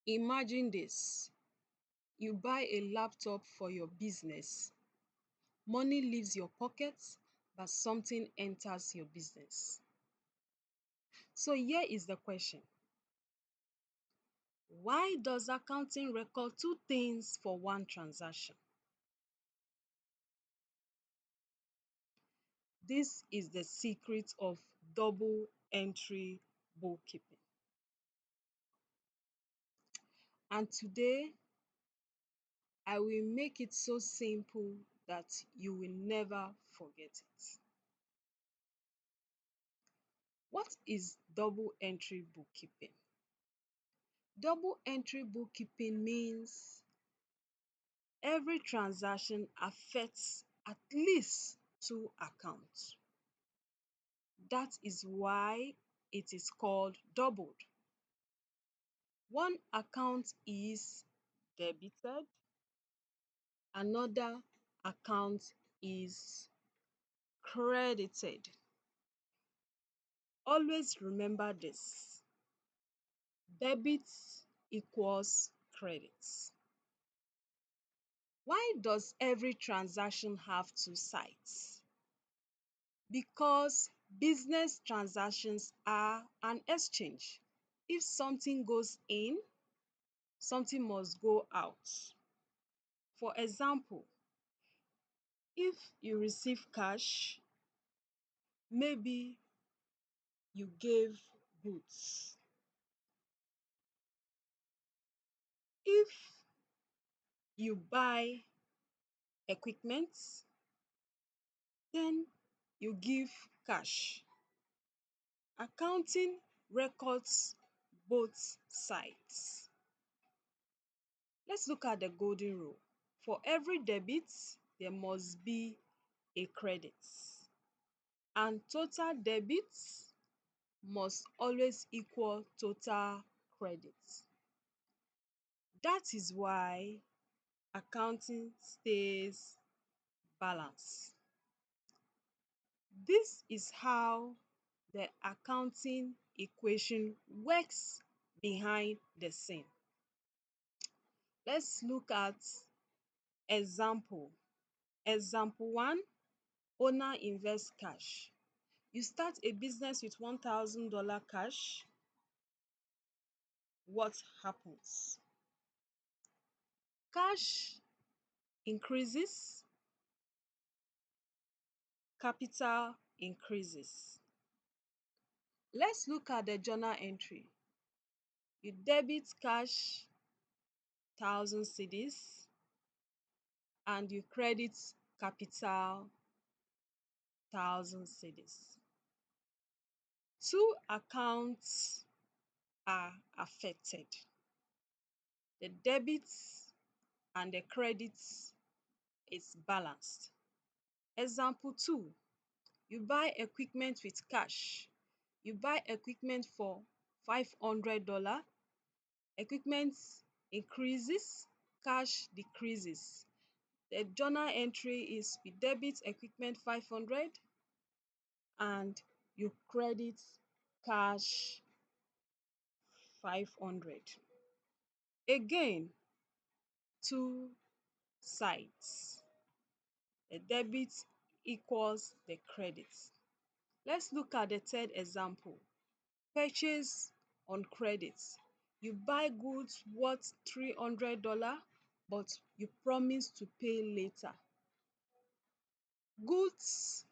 Imagine this. You buy a laptop for your business. Money leaves your pocket, but something enters your business. So here is the question. Why does accounting record two things for one transaction? This is the secret of double entry bookkeeping. And today, I will make it so simple that you will never forget it. What is double entry bookkeeping? Double entry bookkeeping means every transaction affects at least two accounts. That is why it is called doubled. One account is debited, another account is credited. Always remember this. Debit equals credit. Why does every transaction have two sides? Because business transactions are an exchange. If something goes in, something must go out. For example, if you receive cash, maybe you gave goods. If you buy equipment, then you give cash. Accounting records both sides. Let's look at the golden rule. For every debit, there must be a credit. And total debits must always equal total credit. That is why accounting stays balanced. This is how the accounting equation works behind the scene. Let's look at example. Example 1, owner invests cash. You start a business with $1,000 cash. What happens? Cash increases, capital increases. Let's look at the journal entry. You debit cash 1,000 cedis and you credit capital 1,000 cedis. Two accounts are affected. The debits and the credits is balanced. Example 2, you buy equipment with cash. You buy equipment for $500. Equipment increases, cash decreases. The journal entry is you debit equipment 500 and you credit cash 500. Again, two sides. The debit equals the credit. Let's look at the third example. Purchase on credit. You buy goods worth $300, but you promise to pay later. Goods,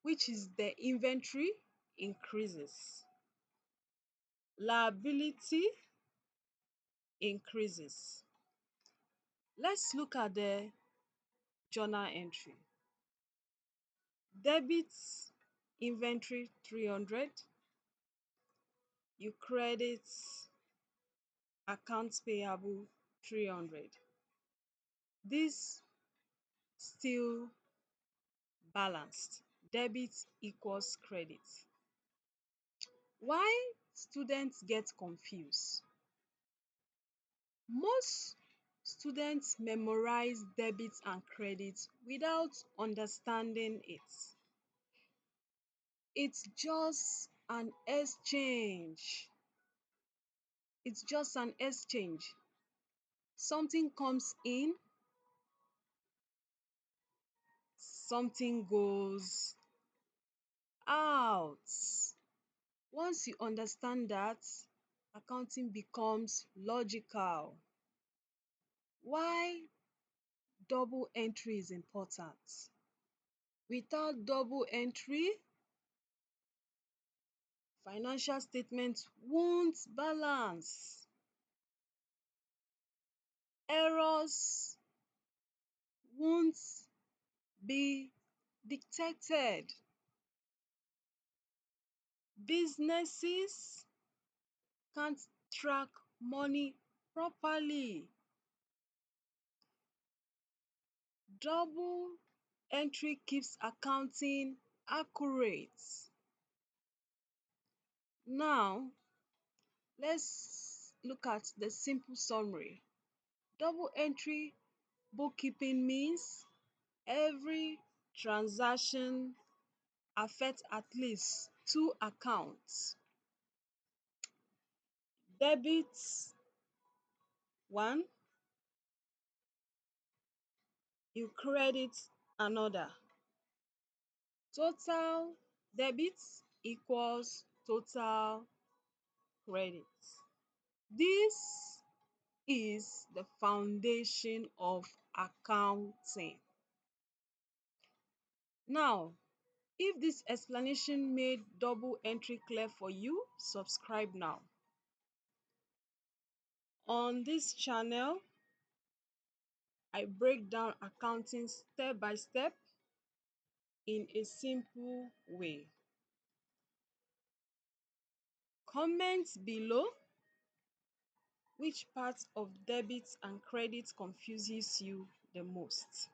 which is the inventory, increases. Liability increases. Let's look at the journal entry. Debit inventory 300, you credit accounts payable 300. This still balanced. Debit equals credit. Why students get confused? Most students memorize debits and credits without understanding it. It's just an exchange. It's just an exchange. Something comes in, something goes out. Once you understand that, accounting becomes logical. Why double entry is important? Without double entry, financial statements won't balance. Errors won't be detected. Businesses can't track money properly. Double entry keeps accounting accurate. Now, let's look at the simple summary. Double entry bookkeeping means every transaction affects at least two accounts. Debit one, you credit another. Total debit equals total credit. This is the foundation of accounting. Now, if this explanation made double entry clear for you, subscribe now. On this channel, I break down accounting step by step in a simple way. Comment below which part of debit and credit confuses you the most.